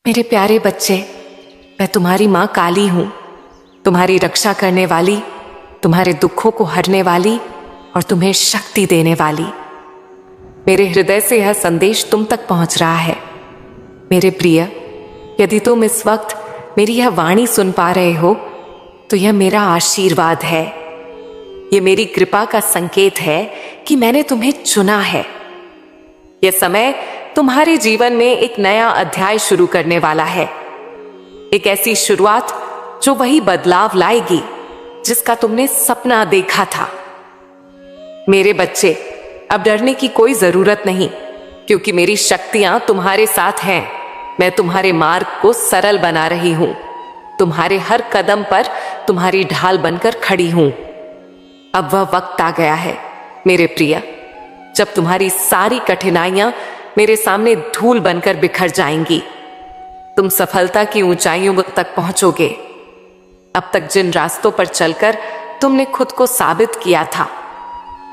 मेरे प्यारे बच्चे, मैं तुम्हारी माँ काली हूँ, तुम्हारी रक्षा करने वाली, तुम्हारे दुखों को हरने वाली और तुम्हें शक्ति देने वाली। मेरे हृदय से यह संदेश तुम तक पहुंच रहा है। मेरे प्रिय, यदि तुम इस वक्त मेरी यह वाणी सुन पा रहे हो तो यह मेरा आशीर्वाद है। यह मेरी कृपा का संकेत है कि मैंने तुम्हें चुना है। यह समय तुम्हारे जीवन में एक नया अध्याय शुरू करने वाला है, एक ऐसी शुरुआत जो वही बदलाव लाएगी जिसका तुमने सपना देखा था। मेरे बच्चे, अब डरने की कोई जरूरत नहीं, क्योंकि मेरी शक्तियां तुम्हारे साथ हैं। मैं तुम्हारे मार्ग को सरल बना रही हूं, तुम्हारे हर कदम पर तुम्हारी ढाल बनकर खड़ी हूं। अब वह वक्त आ गया है मेरे प्रिय, जब तुम्हारी सारी कठिनाइयां मेरे सामने धूल बनकर बिखर जाएंगी। तुम सफलता की ऊंचाइयों तक पहुंचोगे। अब तक जिन रास्तों पर चलकर तुमने खुद को साबित किया था,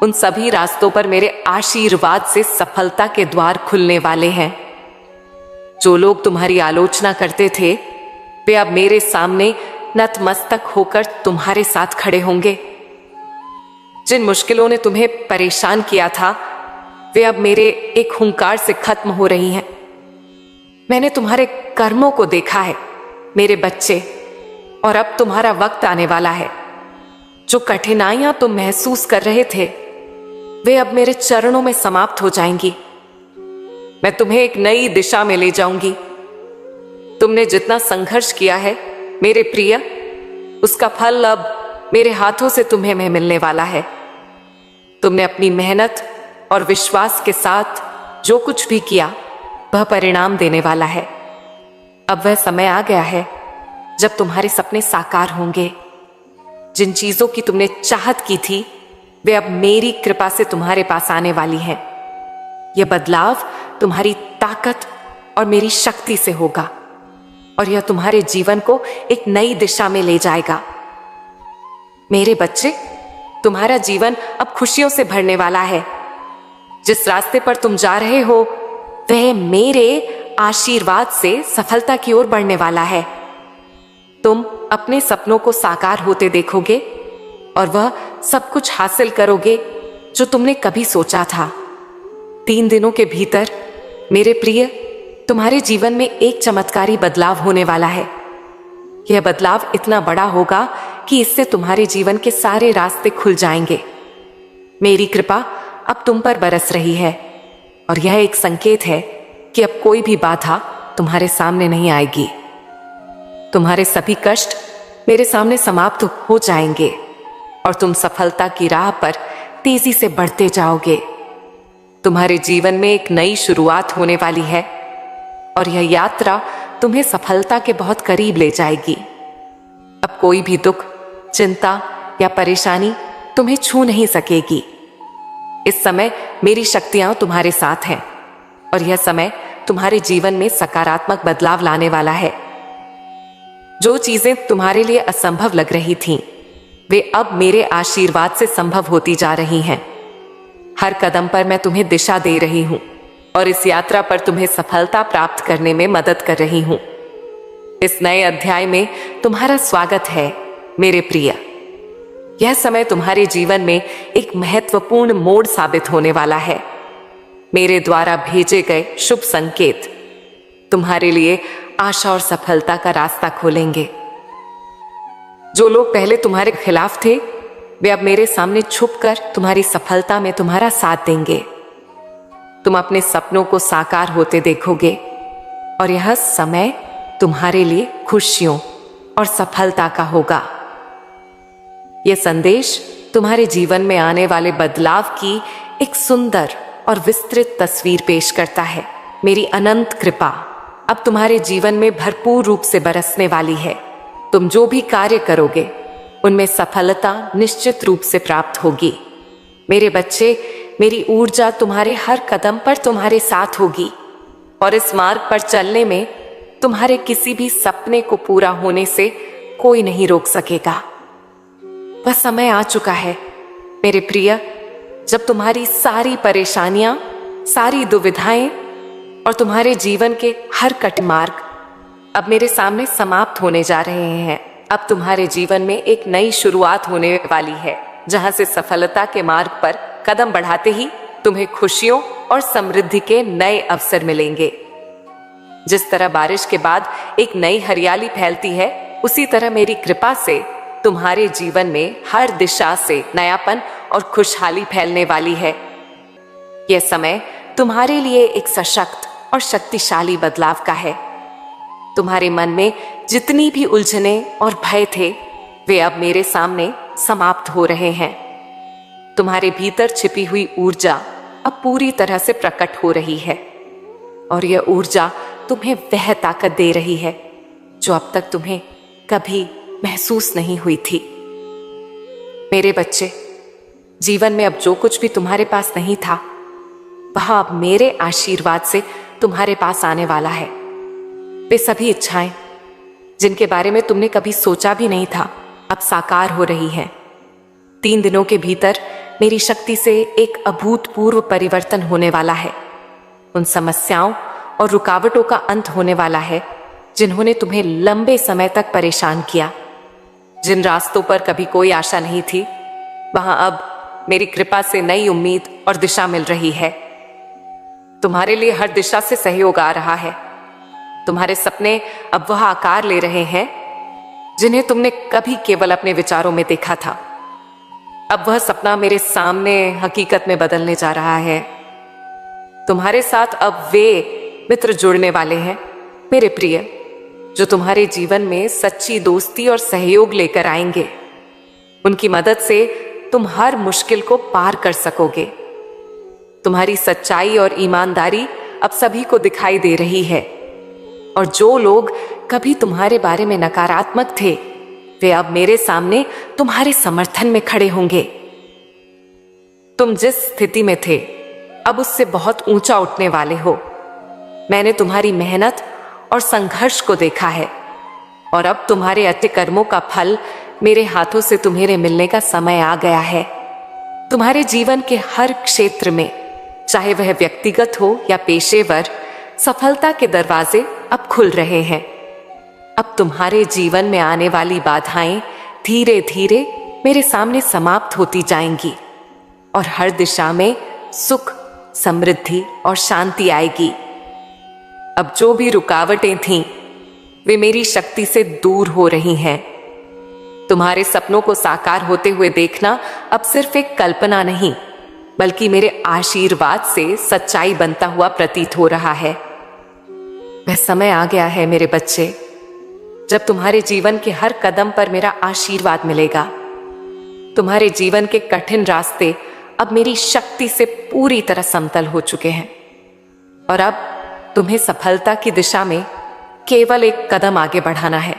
उन सभी रास्तों पर मेरे आशीर्वाद से सफलता के द्वार खुलने वाले हैं। जो लोग तुम्हारी आलोचना करते थे, वे अब मेरे सामने नतमस्तक होकर तुम्हारे साथ खड़े होंगे। जिन मुश्किलों ने तुम्हें परेशान किया था, वे अब मेरे एक हुंकार से खत्म हो रही हैं। मैंने तुम्हारे कर्मों को देखा है मेरे बच्चे, और अब तुम्हारा वक्त आने वाला है। जो कठिनाइयां तुम महसूस कर रहे थे, वे अब मेरे चरणों में समाप्त हो जाएंगी। मैं तुम्हें एक नई दिशा में ले जाऊंगी। तुमने जितना संघर्ष किया है मेरे प्रिय, उसका फल अब मेरे हाथों से तुम्हें मिलने वाला है। तुमने अपनी मेहनत और विश्वास के साथ जो कुछ भी किया, वह परिणाम देने वाला है। अब वह समय आ गया है जब तुम्हारे सपने साकार होंगे। जिन चीजों की तुमने चाहत की थी, वे अब मेरी कृपा से तुम्हारे पास आने वाली हैं। यह बदलाव तुम्हारी ताकत और मेरी शक्ति से होगा, और यह तुम्हारे जीवन को एक नई दिशा में ले जाएगा। मेरे बच्चे, तुम्हारा जीवन अब खुशियों से भरने वाला है। जिस रास्ते पर तुम जा रहे हो, वह मेरे आशीर्वाद से सफलता की ओर बढ़ने वाला है। तुम अपने सपनों को साकार होते देखोगे और वह सब कुछ हासिल करोगे जो तुमने कभी सोचा था। 3 दिनों के भीतर मेरे प्रिय, तुम्हारे जीवन में एक चमत्कारी बदलाव होने वाला है। यह बदलाव इतना बड़ा होगा कि इससे तुम्हारे जीवन के सारे रास्ते खुल जाएंगे। मेरी कृपा अब तुम पर बरस रही है, और यह एक संकेत है कि अब कोई भी बाधा तुम्हारे सामने नहीं आएगी। तुम्हारे सभी कष्ट मेरे सामने समाप्त हो जाएंगे और तुम सफलता की राह पर तेजी से बढ़ते जाओगे। तुम्हारे जीवन में एक नई शुरुआत होने वाली है, और यह यात्रा तुम्हें सफलता के बहुत करीब ले जाएगी। अब कोई भी दुख, चिंता या परेशानी तुम्हें छू नहीं सकेगी। इस समय मेरी शक्तियां तुम्हारे साथ हैं, और यह समय तुम्हारे जीवन में सकारात्मक बदलाव लाने वाला है। जो चीजें तुम्हारे लिए असंभव लग रही थीं, वे अब मेरे आशीर्वाद से संभव होती जा रही हैं। हर कदम पर मैं तुम्हें दिशा दे रही हूं, और इस यात्रा पर तुम्हें सफलता प्राप्त करने में मदद कर रही हूं। इस नए अध्याय में तुम्हारा स्वागत है मेरे प्रिय। यह समय तुम्हारे जीवन में एक महत्वपूर्ण मोड़ साबित होने वाला है। मेरे द्वारा भेजे गए शुभ संकेत तुम्हारे लिए आशा और सफलता का रास्ता खोलेंगे। जो लोग पहले तुम्हारे खिलाफ थे, वे अब मेरे सामने छुपकर तुम्हारी सफलता में तुम्हारा साथ देंगे। तुम अपने सपनों को साकार होते देखोगे, और यह समय तुम्हारे लिए खुशियों और सफलता का होगा। यह संदेश तुम्हारे जीवन में आने वाले बदलाव की एक सुंदर और विस्तृत तस्वीर पेश करता है। मेरी अनंत कृपा अब तुम्हारे जीवन में भरपूर रूप से बरसने वाली है। तुम जो भी कार्य करोगे, उनमें सफलता निश्चित रूप से प्राप्त होगी। मेरे बच्चे, मेरी ऊर्जा तुम्हारे हर कदम पर तुम्हारे साथ होगी, और इस मार्ग पर चलने में तुम्हारे किसी भी सपने को पूरा होने से कोई नहीं रोक सकेगा। वह समय आ चुका है मेरे प्रिय, जब तुम्हारी सारी परेशानियां, सारी दुविधाएं और तुम्हारे जीवन के हर कट मार्ग अब मेरे सामने समाप्त होने जा रहे हैं। अब तुम्हारे जीवन में एक नई शुरुआत होने वाली है, जहां से सफलता के मार्ग पर कदम बढ़ाते ही तुम्हें खुशियों और समृद्धि के नए अवसर मिलेंगे। जिस तरह बारिश के बाद एक नई हरियाली फैलती है, उसी तरह मेरी कृपा से तुम्हारे जीवन में हर दिशा से नयापन और खुशहाली फैलने वाली है। यह समय तुम्हारे लिए एक सशक्त और शक्तिशाली बदलाव का है। तुम्हारे मन में जितनी भी उलझने और भय थे, वे अब मेरे सामने समाप्त हो रहे हैं। तुम्हारे भीतर छिपी हुई ऊर्जा अब पूरी तरह से प्रकट हो रही है, और यह ऊर्जा तुम्हें वह ताकत दे रही है जो अब तक तुम्हें कभी महसूस नहीं हुई थी। मेरे बच्चे, जीवन में अब जो कुछ भी तुम्हारे पास नहीं था, वह अब मेरे आशीर्वाद से तुम्हारे पास आने वाला है। वे सभी इच्छाएं जिनके बारे में तुमने कभी सोचा भी नहीं था, अब साकार हो रही हैं। 3 दिनों के भीतर मेरी शक्ति से एक अभूतपूर्व परिवर्तन होने वाला है। उन समस्याओं और रुकावटों का अंत होने वाला है जिन्होंने तुम्हें लंबे समय तक परेशान किया। जिन रास्तों पर कभी कोई आशा नहीं थी, वहां अब मेरी कृपा से नई उम्मीद और दिशा मिल रही है। तुम्हारे लिए हर दिशा से सहयोग आ रहा है। तुम्हारे सपने अब वह आकार ले रहे हैं जिन्हें तुमने कभी केवल अपने विचारों में देखा था। अब वह सपना मेरे सामने हकीकत में बदलने जा रहा है। तुम्हारे साथ अब वे मित्र जुड़ने वाले हैं, मेरे प्रिय, जो तुम्हारे जीवन में सच्ची दोस्ती और सहयोग लेकर आएंगे। उनकी मदद से तुम हर मुश्किल को पार कर सकोगे। तुम्हारी सच्चाई और ईमानदारी अब सभी को दिखाई दे रही है, और जो लोग कभी तुम्हारे बारे में नकारात्मक थे, वे अब मेरे सामने तुम्हारे समर्थन में खड़े होंगे। तुम जिस स्थिति में थे, अब उससे बहुत ऊंचा उठने वाले हो। मैंने तुम्हारी मेहनत और संघर्ष को देखा है, और अब तुम्हारे अच्छे कर्मों का फल मेरे हाथों से तुम्हें मिलने का समय आ गया है। तुम्हारे जीवन के हर क्षेत्र में, चाहे वह व्यक्तिगत हो या पेशेवर, सफलता के दरवाजे अब खुल रहे हैं। अब तुम्हारे जीवन में आने वाली बाधाएं धीरे धीरे मेरे सामने समाप्त होती जाएंगी, और हर दिशा में सुख, समृद्धि और शांति आएगी। अब जो भी रुकावटें थीं, वे मेरी शक्ति से दूर हो रही हैं। तुम्हारे सपनों को साकार होते हुए देखना अब सिर्फ एक कल्पना नहीं, बल्कि मेरे आशीर्वाद से सच्चाई बनता हुआ प्रतीत हो रहा है। वह समय आ गया है मेरे बच्चे, जब तुम्हारे जीवन के हर कदम पर मेरा आशीर्वाद मिलेगा। तुम्हारे जीवन के कठिन रास्ते अब मेरी शक्ति से पूरी तरह समतल हो चुके हैं, और अब तुम्हें सफलता की दिशा में केवल एक कदम आगे बढ़ाना है।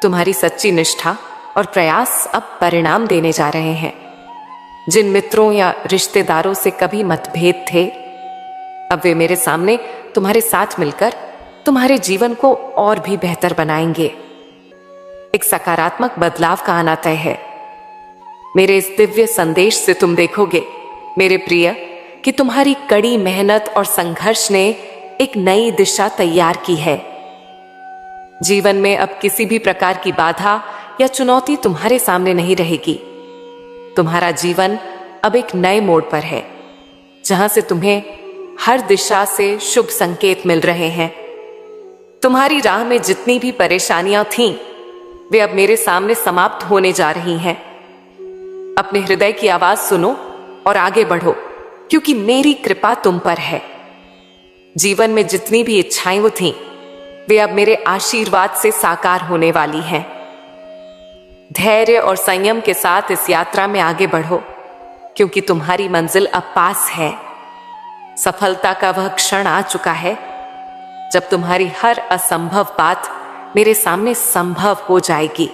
तुम्हारी सच्ची निष्ठा और प्रयास अब परिणाम देने जा रहे हैं। जिन मित्रों या रिश्तेदारों से कभी मतभेद थे, अब वे मेरे सामने तुम्हारे साथ मिलकर तुम्हारे जीवन को और भी बेहतर बनाएंगे। एक सकारात्मक बदलाव का आना तय है। मेरे इस दिव्य संदेश से तुम देखोगे, मेरे प्रिय, कि तुम्हारी कड़ी मेहनत और संघर्ष ने एक नई दिशा तैयार की है। जीवन में अब किसी भी प्रकार की बाधा या चुनौती तुम्हारे सामने नहीं रहेगी। तुम्हारा जीवन अब एक नए मोड़ पर है, जहां से तुम्हें हर दिशा से शुभ संकेत मिल रहे हैं। तुम्हारी राह में जितनी भी परेशानियां थीं, वे अब मेरे सामने समाप्त होने जा रही हैं। अपने हृदय की आवाज सुनो और आगे बढ़ो, क्योंकि मेरी कृपा तुम पर है। जीवन में जितनी भी इच्छाएं वो थीं, वे अब मेरे आशीर्वाद से साकार होने वाली हैं। धैर्य और संयम के साथ इस यात्रा में आगे बढ़ो, क्योंकि तुम्हारी मंजिल अब पास है। सफलता का वह क्षण आ चुका है जब तुम्हारी हर असंभव बात मेरे सामने संभव हो जाएगी।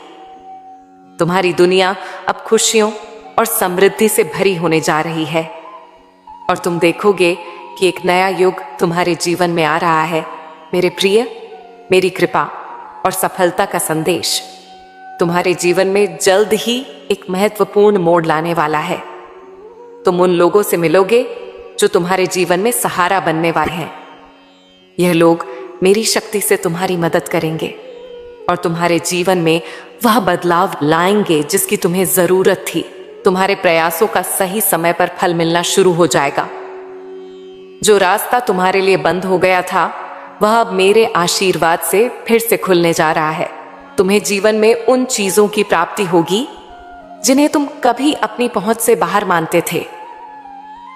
तुम्हारी दुनिया अब खुशियों और समृद्धि से भरी होने जा रही है, और तुम देखोगे कि एक नया युग तुम्हारे जीवन में आ रहा है। मेरे प्रिय, मेरी कृपा और सफलता का संदेश तुम्हारे जीवन में जल्द ही एक महत्वपूर्ण मोड़ लाने वाला है। तुम उन लोगों से मिलोगे जो तुम्हारे जीवन में सहारा बनने वाले हैं। यह लोग मेरी शक्ति से तुम्हारी मदद करेंगे और तुम्हारे जीवन में वह बदलाव लाएंगे जिसकी तुम्हें जरूरत थी। तुम्हारे प्रयासों का सही समय पर फल मिलना शुरू हो जाएगा। जो रास्ता तुम्हारे लिए बंद हो गया था वह अब मेरे आशीर्वाद से फिर से खुलने जा रहा है। तुम्हें जीवन में उन चीजों की प्राप्ति होगी जिन्हें तुम कभी अपनी पहुंच से बाहर मानते थे।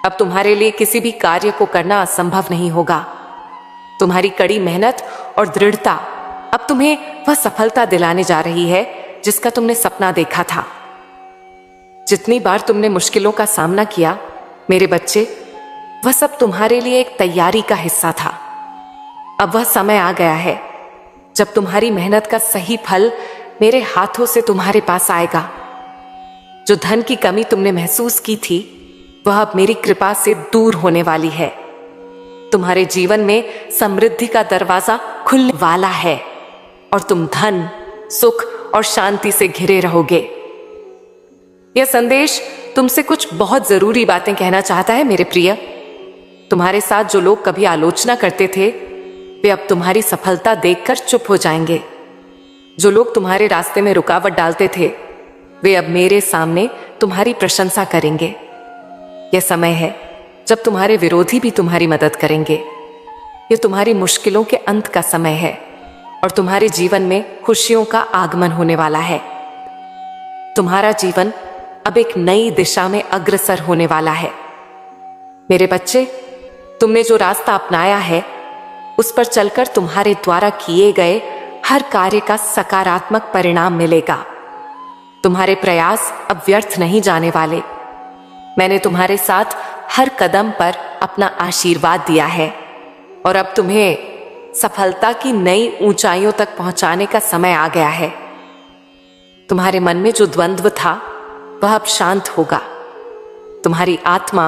अब तुम्हारे लिए किसी भी कार्य को करना असंभव नहीं होगा। तुम्हारी कड़ी मेहनत और दृढ़ता अब तुम्हें वह सफलता दिलाने जा रही है जिसका तुमने सपना देखा था। जितनी बार तुमने मुश्किलों का सामना किया मेरे बच्चे, वह सब तुम्हारे लिए एक तैयारी का हिस्सा था। अब वह समय आ गया है जब तुम्हारी मेहनत का सही फल मेरे हाथों से तुम्हारे पास आएगा। जो धन की कमी तुमने महसूस की थी वह अब मेरी कृपा से दूर होने वाली है। तुम्हारे जीवन में समृद्धि का दरवाजा खुलने वाला है और तुम धन, सुख और शांति से घिरे रहोगे। यह संदेश तुमसे कुछ बहुत जरूरी बातें कहना चाहता है मेरे प्रिय। तुम्हारे साथ जो लोग कभी आलोचना करते थे वे अब तुम्हारी सफलता देखकर चुप हो जाएंगे। जो लोग तुम्हारे रास्ते में रुकावट डालते थे वे अब मेरे सामने तुम्हारी प्रशंसा करेंगे। यह समय है जब तुम्हारे विरोधी भी तुम्हारी मदद करेंगे। यह तुम्हारी मुश्किलों के अंत का समय है और तुम्हारे जीवन में खुशियों का आगमन होने वाला है। तुम्हारा जीवन अब एक नई दिशा में अग्रसर होने वाला है। मेरे बच्चे, तुमने जो रास्ता अपनाया है उस पर चलकर तुम्हारे द्वारा किए गए हर कार्य का सकारात्मक परिणाम मिलेगा। तुम्हारे प्रयास अब व्यर्थ नहीं जाने वाले। मैंने तुम्हारे साथ हर कदम पर अपना आशीर्वाद दिया है और अब तुम्हें सफलता की नई ऊंचाइयों तक पहुंचाने का समय आ गया है। तुम्हारे मन में जो द्वंद्व था वह अब शांत होगा। तुम्हारी आत्मा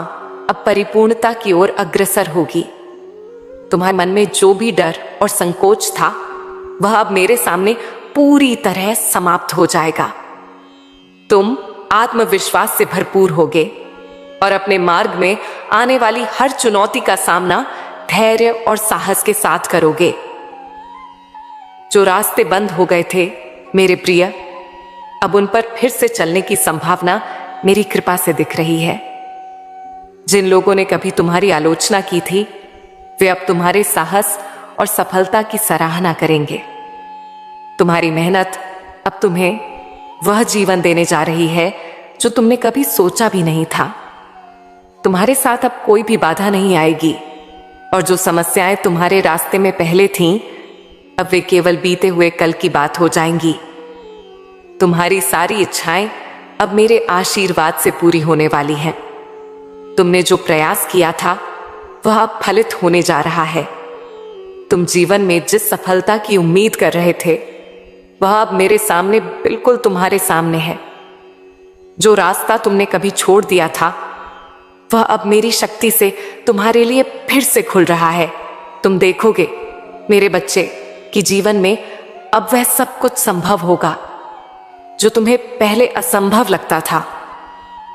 अब परिपूर्णता की ओर अग्रसर होगी। तुम्हारे मन में जो भी डर और संकोच था वह अब मेरे सामने पूरी तरह समाप्त हो जाएगा। तुम आत्मविश्वास से भरपूर होगे और अपने मार्ग में आने वाली हर चुनौती का सामना धैर्य और साहस के साथ करोगे। जो रास्ते बंद हो गए थे मेरे प्रिय, अब उन पर फिर से चलने की संभावना मेरी कृपा से दिख रही है। जिन लोगों ने कभी तुम्हारी आलोचना की थी वे अब तुम्हारे साहस और सफलता की सराहना करेंगे। तुम्हारी मेहनत अब तुम्हें वह जीवन देने जा रही है जो तुमने कभी सोचा भी नहीं था। तुम्हारे साथ अब कोई भी बाधा नहीं आएगी और जो समस्याएं तुम्हारे रास्ते में पहले थीं अब वे केवल बीते हुए कल की बात हो जाएंगी। तुम्हारी सारी इच्छाएं अब मेरे आशीर्वाद से पूरी होने वाली हैं। तुमने जो प्रयास किया था वह अब फलित होने जा रहा है। तुम जीवन में जिस सफलता की उम्मीद कर रहे थे वह अब मेरे सामने, बिल्कुल तुम्हारे सामने है। जो रास्ता तुमने कभी छोड़ दिया था वह अब मेरी शक्ति से तुम्हारे लिए फिर से खुल रहा है। तुम देखोगे मेरे बच्चे कि जीवन में अब वह सब कुछ संभव होगा जो तुम्हें पहले असंभव लगता था।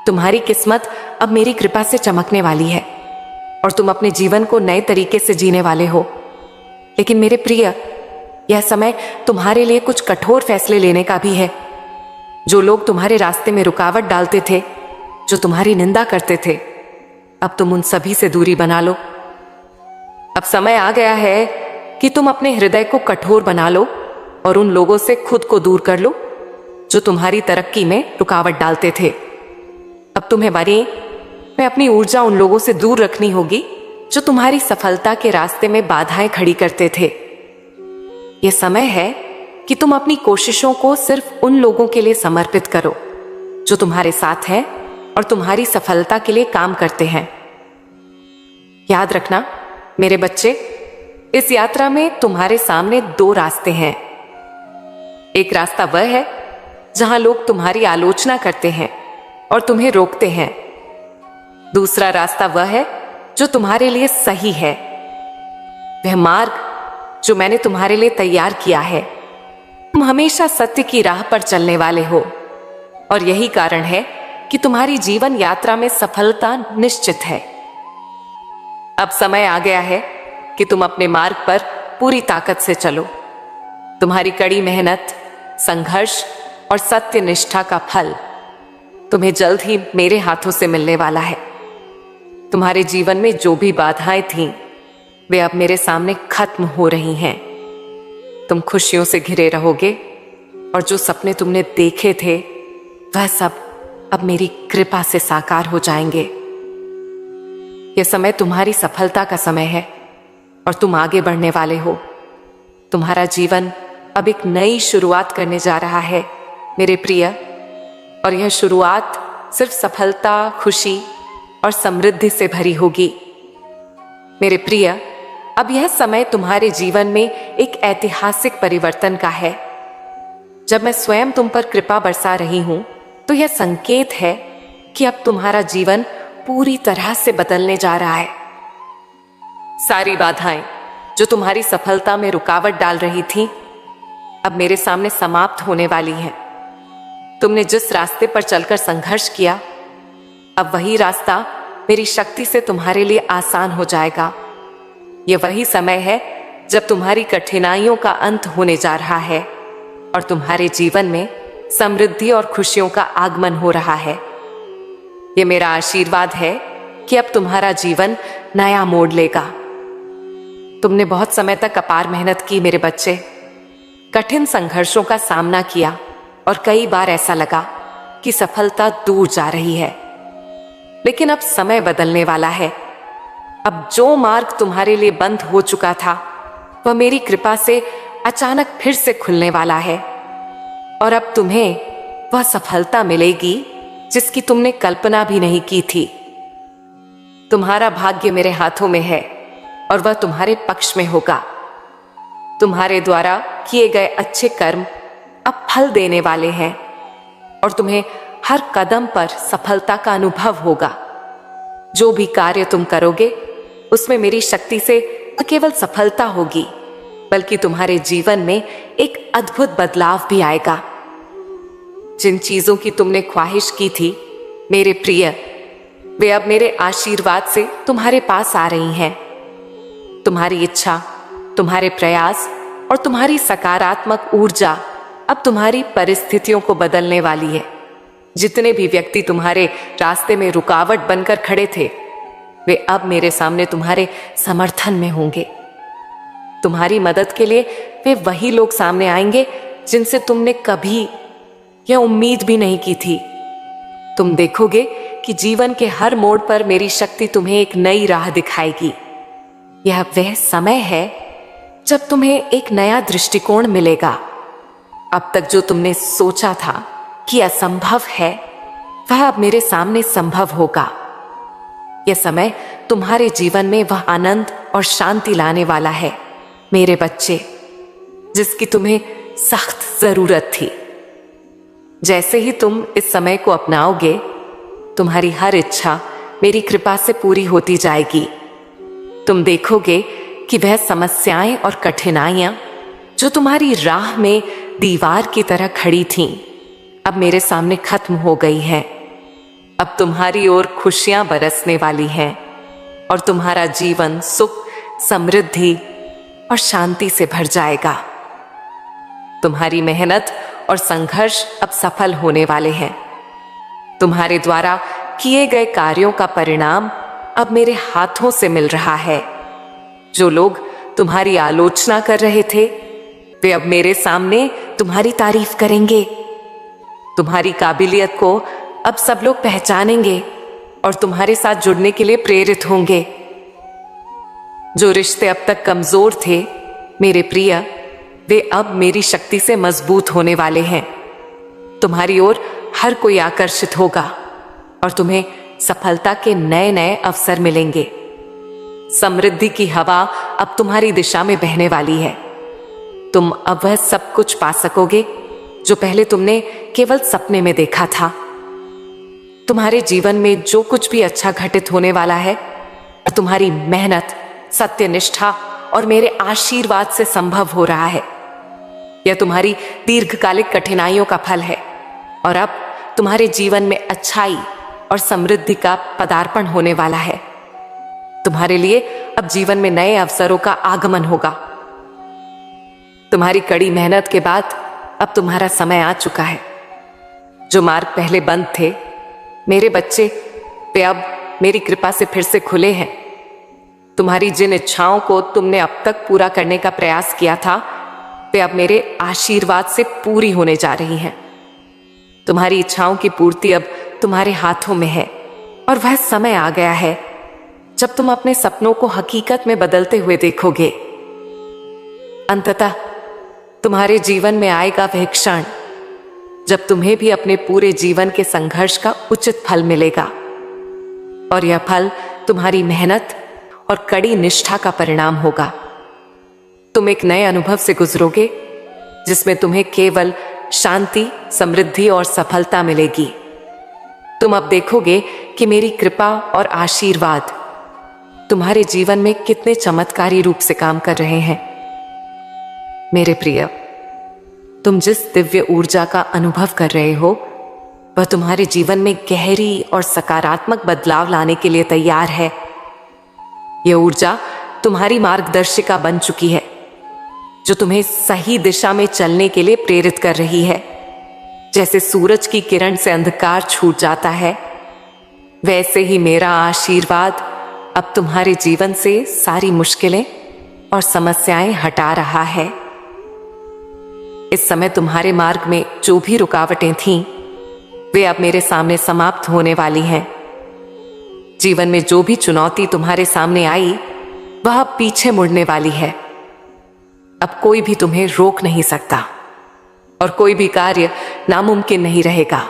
तुम्हारी किस्मत अब मेरी कृपा से चमकने वाली है और तुम अपने जीवन को नए तरीके से जीने वाले हो। लेकिन मेरे प्रिय, यह समय तुम्हारे लिए कुछ कठोर फैसले लेने का भी है। जो लोग तुम्हारे रास्ते में रुकावट डालते थे, जो तुम्हारी निंदा करते थे, अब तुम उन सभी से दूरी बना लो। अब समय आ गया है कि तुम अपने हृदय को कठोर बना लो और उन लोगों से खुद को दूर कर लो जो तुम्हारी तरक्की में रुकावट डालते थे। अब तुम्हें मैं अपनी ऊर्जा उन लोगों से दूर रखनी होगी जो तुम्हारी सफलता के रास्ते में बाधाएं खड़ी करते थे। यह समय है कि तुम अपनी कोशिशों को सिर्फ उन लोगों के लिए समर्पित करो जो तुम्हारे साथ हैं और तुम्हारी सफलता के लिए काम करते हैं। याद रखना मेरे बच्चे, इस यात्रा में तुम्हारे सामने दो रास्ते हैं। एक रास्ता वह है जहां लोग तुम्हारी आलोचना करते हैं और तुम्हें रोकते हैं। दूसरा रास्ता वह है जो तुम्हारे लिए सही है, वह मार्ग जो मैंने तुम्हारे लिए तैयार किया है। तुम हमेशा सत्य की राह पर चलने वाले हो और यही कारण है कि तुम्हारी जीवन यात्रा में सफलता निश्चित है। अब समय आ गया है कि तुम अपने मार्ग पर पूरी ताकत से चलो। तुम्हारी कड़ी मेहनत, संघर्ष और सत्य निष्ठा का फल तुम्हें जल्द ही मेरे हाथों से मिलने वाला है। तुम्हारे जीवन में जो भी बाधाएं थीं, वे अब मेरे सामने खत्म हो रही हैं। तुम खुशियों से घिरे रहोगे और जो सपने तुमने देखे थे वह सब अब मेरी कृपा से साकार हो जाएंगे। यह समय तुम्हारी सफलता का समय है और तुम आगे बढ़ने वाले हो। तुम्हारा जीवन अब एक नई शुरुआत करने जा रहा है मेरे प्रिय, और यह शुरुआत सिर्फ सफलता, खुशी और समृद्धि से भरी होगी। मेरे प्रिय, अब यह समय तुम्हारे जीवन में एक ऐतिहासिक परिवर्तन का है। जब मैं स्वयं तुम पर कृपा बरसा रही हूं तो यह संकेत है कि अब तुम्हारा जीवन पूरी तरह से बदलने जा रहा है। सारी बाधाएं जो तुम्हारी सफलता में रुकावट डाल रही थीं, अब मेरे सामने समाप्त होने वाली हैं। तुमने जिस रास्ते पर चलकर संघर्ष किया, अब वही रास्ता मेरी शक्ति से तुम्हारे लिए आसान हो जाएगा। यह वही समय है जब तुम्हारी कठिनाइयों का अंत होने जा रहा है और तुम्हारे जीवन में समृद्धि और खुशियों का आगमन हो रहा है। यह मेरा आशीर्वाद है कि अब तुम्हारा जीवन नया मोड़ लेगा। तुमने बहुत समय तक अपार मेहनत की मेरे बच्चे, कठिन संघर्षों का सामना किया और कई बार ऐसा लगा कि सफलता दूर जा रही है। लेकिन अब समय बदलने वाला है। अब जो मार्ग तुम्हारे लिए बंद हो चुका था वह मेरी कृपा से अचानक फिर से खुलने वाला है और अब तुम्हें वह सफलता मिलेगी जिसकी तुमने कल्पना भी नहीं की थी। तुम्हारा भाग्य मेरे हाथों में है और वह तुम्हारे पक्ष में होगा। तुम्हारे द्वारा किए गए अच्छे कर्म अब फल देने वाले हैं और तुम्हें हर कदम पर सफलता का अनुभव होगा। जो भी कार्य तुम करोगे उसमें मेरी शक्ति से न केवल सफलता होगी बल्कि तुम्हारे जीवन में एक अद्भुत बदलाव भी आएगा। जिन चीजों की तुमने ख्वाहिश की थी मेरे प्रिय, वे अब मेरे आशीर्वाद से तुम्हारे पास आ रही हैं। तुम्हारी इच्छा, तुम्हारे प्रयास और तुम्हारी सकारात्मक ऊर्जा अब तुम्हारी परिस्थितियों को बदलने वाली है। जितने भी व्यक्ति तुम्हारे रास्ते में रुकावट बनकर खड़े थे, वे अब मेरे सामने तुम्हारे समर्थन में होंगे। तुम्हारी मदद के लिए वे वही लोग सामने आएंगे जिनसे तुमने कभी यह उम्मीद भी नहीं की थी। तुम देखोगे कि जीवन के हर मोड़ पर मेरी शक्ति तुम्हें एक नई राह दिखाएगी। यह वह समय है जब तुम्हें एक नया दृष्टिकोण मिलेगा। अब तक जो तुमने सोचा था कि असंभव है, वह अब मेरे सामने संभव होगा। यह समय तुम्हारे जीवन में वह आनंद और शांति लाने वाला है मेरे बच्चे, जिसकी तुम्हें सख्त जरूरत थी। जैसे ही तुम इस समय को अपनाओगे, तुम्हारी हर इच्छा मेरी कृपा से पूरी होती जाएगी। तुम देखोगे कि वह समस्याएं और कठिनाइयां जो तुम्हारी राह में दीवार की तरह खड़ी थीं, अब मेरे सामने खत्म हो गई हैं। अब तुम्हारी ओर खुशियां बरसने वाली हैं और तुम्हारा जीवन सुख, समृद्धि और शांति से भर जाएगा। तुम्हारी मेहनत और संघर्ष अब सफल होने वाले हैं। तुम्हारे द्वारा किए गए कार्यों का परिणाम अब मेरे हाथों से मिल रहा है। जो लोग तुम्हारी आलोचना कर रहे थे, वे अब मेरे सामने तुम्हारी तारीफ करेंगे। तुम्हारी काबिलियत को अब सब लोग पहचानेंगे और तुम्हारे साथ जुड़ने के लिए प्रेरित होंगे। जो रिश्ते अब तक कमजोर थे मेरे प्रिय, वे अब मेरी शक्ति से मजबूत होने वाले हैं। तुम्हारी ओर हर कोई आकर्षित होगा और तुम्हें सफलता के नए नए अवसर मिलेंगे। समृद्धि की हवा अब तुम्हारी दिशा में बहने वाली है। तुम अब वह सब कुछ पा सकोगे जो पहले तुमने केवल सपने में देखा था। तुम्हारे जीवन में जो कुछ भी अच्छा घटित होने वाला है, तुम्हारी मेहनत, सत्यनिष्ठा और मेरे आशीर्वाद से संभव हो रहा है। यह तुम्हारी दीर्घकालिक कठिनाइयों का फल है और अब तुम्हारे जीवन में अच्छाई और समृद्धि का पदार्पण होने वाला है। तुम्हारे लिए अब जीवन में नए अवसरों का आगमन होगा तुम्हारी कड़ी मेहनत के बाद अब तुम्हारा समय आ चुका है। जो मार्ग पहले बंद थे, मेरे बच्चे, वे अब मेरी कृपा से फिर से खुले हैं। तुम्हारी जिन इच्छाओं को तुमने अब तक पूरा करने का प्रयास किया था, वे अब मेरे आशीर्वाद से पूरी होने जा रही हैं। तुम्हारी इच्छाओं की पूर्ति अब तुम्हारे हाथों में है और वह समय आ गया है जब तुम अपने सपनों को हकीकत में बदलते हुए देखोगे। अंततः तुम्हारे जीवन में आएगा वह क्षण जब तुम्हें भी अपने पूरे जीवन के संघर्ष का उचित फल मिलेगा, और यह फल तुम्हारी मेहनत और कड़ी निष्ठा का परिणाम होगा। तुम एक नए अनुभव से गुजरोगे जिसमें तुम्हें केवल शांति, समृद्धि और सफलता मिलेगी। तुम अब देखोगे कि मेरी कृपा और आशीर्वाद तुम्हारे जीवन में कितने चमत्कारी रूप से काम कर रहे हैं। मेरे प्रिय, तुम जिस दिव्य ऊर्जा का अनुभव कर रहे हो, वह तुम्हारे जीवन में गहरी और सकारात्मक बदलाव लाने के लिए तैयार है। यह ऊर्जा तुम्हारी मार्गदर्शिका बन चुकी है, जो तुम्हें सही दिशा में चलने के लिए प्रेरित कर रही है। जैसे सूरज की किरण से अंधकार छूट जाता है, वैसे ही मेरा आशीर्वाद अब तुम्हारे जीवन से सारी मुश्किलें और समस्याएं हटा रहा है। इस समय तुम्हारे मार्ग में जो भी रुकावटें थीं, वे अब मेरे सामने समाप्त होने वाली हैं। जीवन में जो भी चुनौती तुम्हारे सामने आई, वह अब पीछे मुड़ने वाली है। अब कोई भी तुम्हें रोक नहीं सकता और कोई भी कार्य नामुमकिन नहीं रहेगा।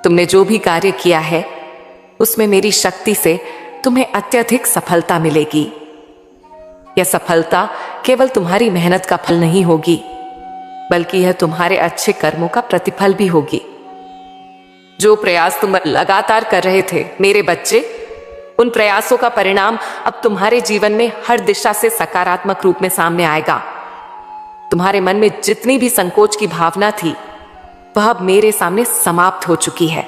तुमने जो भी कार्य किया है, उसमें मेरी शक्ति से तुम्हें अत्यधिक सफलता मिलेगी। यह सफलता केवल तुम्हारी मेहनत का फल नहीं होगी, बल्कि यह तुम्हारे अच्छे कर्मों का प्रतिफल भी होगी। जो प्रयास तुम लगातार कर रहे थे, मेरे बच्चे, उन प्रयासों का परिणाम अब तुम्हारे जीवन में हर दिशा से सकारात्मक रूप में सामने आएगा। तुम्हारे मन में जितनी भी संकोच की भावना थी, वह अब मेरे सामने समाप्त हो चुकी है।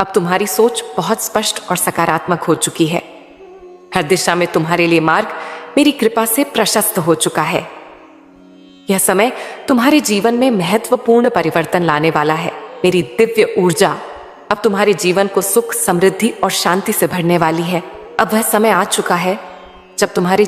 अब तुम्हारी सोच बहुत स्पष्ट और सकारात्मक हो चुकी है। हर दिशा में तुम्हारे लिए मार्ग मेरी कृपा से प्रशस्त हो चुका है। यह समय तुम्हारे जीवन में महत्वपूर्ण परिवर्तन लाने वाला है। मेरी दिव्य ऊर्जा अब तुम्हारे जीवन को सुख, समृद्धि और शांति से भरने वाली है। अब वह समय आ चुका है जब तुम्हारे